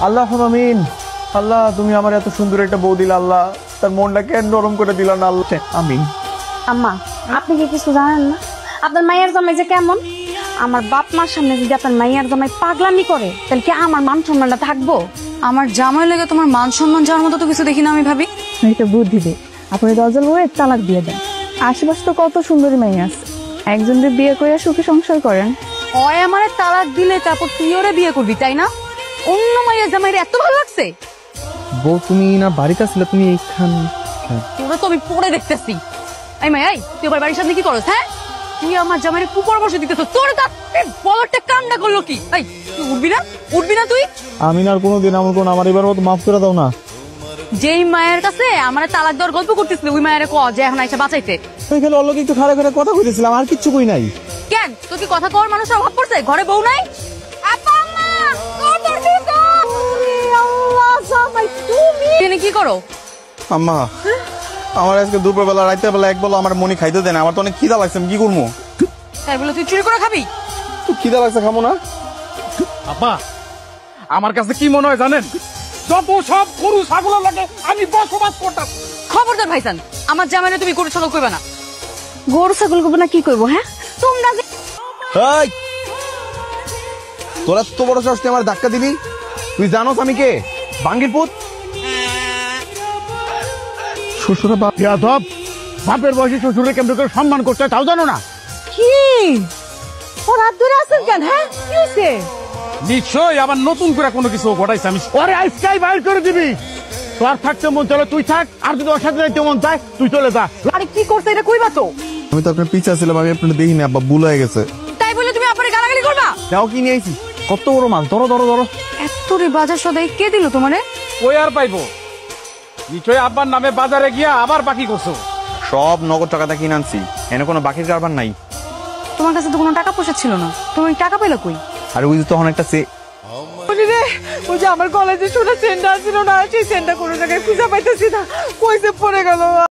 আল্লাহ আমিন। আল্লাহ তুমি আমার এত সুন্দর একটা বউ দিলা, আল্লাহ তার মনটা কেন নরম করে দিলা না আল্লাহ। আমিন। আম্মা আপনি কি কিছু জানেন না আপনার মাইয়ার জামাই যে কেমন? আমার বাপ মার সামনে যদি আপনার মাইয়ার জামাই পাগলামি করে তাহলে কি আমার মান সম্মানটা থাকবো? আমার জামাই লেগে তোমার মান সম্মান যাওয়ার মতো তো কিছু দেখি না আমি ভাবি। একটা বুদ্ধি দে, আপনি দরজা লয়ে তালাক দিয়ে দেন। আশেপাশে তো কত সুন্দরী মেয়ে আছে, একজনকে বিয়ে করে সুখে সংসার করেন। ওই আমারে তালাক দিলে তারপর তুই ওরে বিয়ে করবি তাই না? অন্য মাইয়ের জামাইরে এত ভালো লাগছে? বউ তুমি না বাড়িতে আসলে, তুমি এইখান তোরা তো আমি পরে দেখতেছি। এই মাই তুই আবার বাড়ির সামনে কি করছ? হ্যাঁ তুই আমার জামাইরে কুপরামর্শ দিতেছ, তোর বড় একটা কামটা করলো কি? এই তুই উঠবি না তুই? আমি না আর কোনোদিন এমন কোন, আমার এবার মতো মাফ করে দাও না। যেই মায়ের কাছে আমার তালাক দেওয়ার গল্প করতেছিল ওই মায়ের ক যে এখন আইসা বাঁচাইতে। ওইখানে অল্প একটু খারাপ খারাপ কথা কইতেছিলাম, আর কিচ্ছু কই নাই। কেন তোর কি কথা কওয়ার মানুষের অভাব পড়ছে? ঘরে বউ নাই? তুমি কি করো? আম্মা আমার আজকে দুপুরবেলা রাতের বেলা এক বেলা আমার মনি খাইতে দেয় না, আমার তো অনেক খিদা লাগছে, আমি কি করবো? তাই বলে তুই চুরি করে খাবি? খিদা লাগছে, খাবো না। আব্বা আমার কাছে কি মনে হয় জানেন, যত সব গরু ছাগলের লাগে আমি বসবাস করতাম। খবরদার ভাইজান, আমার জামাইনে তুমি গরু ছাগল কইবা না। গরু ছাগল করবো না কি করবো? হ্যাঁ তোমরা যে এই তোরা তো বড় সাহস, তুই আমার ধাক্কা দিবি? তুই জানোস আমি কে? বাঙ্গির পুত। শ্বশুরা বাপ ইয়াদব, বাপের বয়সে শ্বশুরে কেমন করে সম্মান করতে তাও জানো না? কি ওর হাত ধরে আছেন কেন? হ্যাঁ কি হয়েছে? নিশ্চয়ই আবার নতুন করে কোনো কিছু ঘটাইছে। আমি ওরে আজকাই বাইর করে দিবি। তোর থাকতে মন চলে তুই থাক, আর যদি ওর সাথে যাইতে মন চায় তুই চলে যা। আরে কি করছে এটা কইবা তো? আমি তো আপনার পিছা ছিলাম, আমি আপনার দেখিনি, আব্বা ভুল হয়ে গেছে। তাই বলে তুমি আপনারে গালাগালি করবা? যাও কি নিয়ে আইছি, কত বড় মাছ, ধরো ধরো ধরো। এত রে বাজার সদাই কে দিল তোমারে? ওই আর পাইবো নিশ্চয়ই আব্বার নামে বাজারে গিয়া আবার বাকি করছো। সব নগদ টাকাটা কিনে আনছি, এনে কোনো বাকির কারবার নাই। তোমার কাছে তো কোনো টাকা পয়সা ছিল না, তুমি টাকা পেলো কই? আর ওই যে তখন একটা ওই যে আমার কলেজে শোনা চেনটা ছিল না, সেই চেনটা কোনো জায়গায় খুঁজে পাইতেছি না, কইছে পড়ে গেল।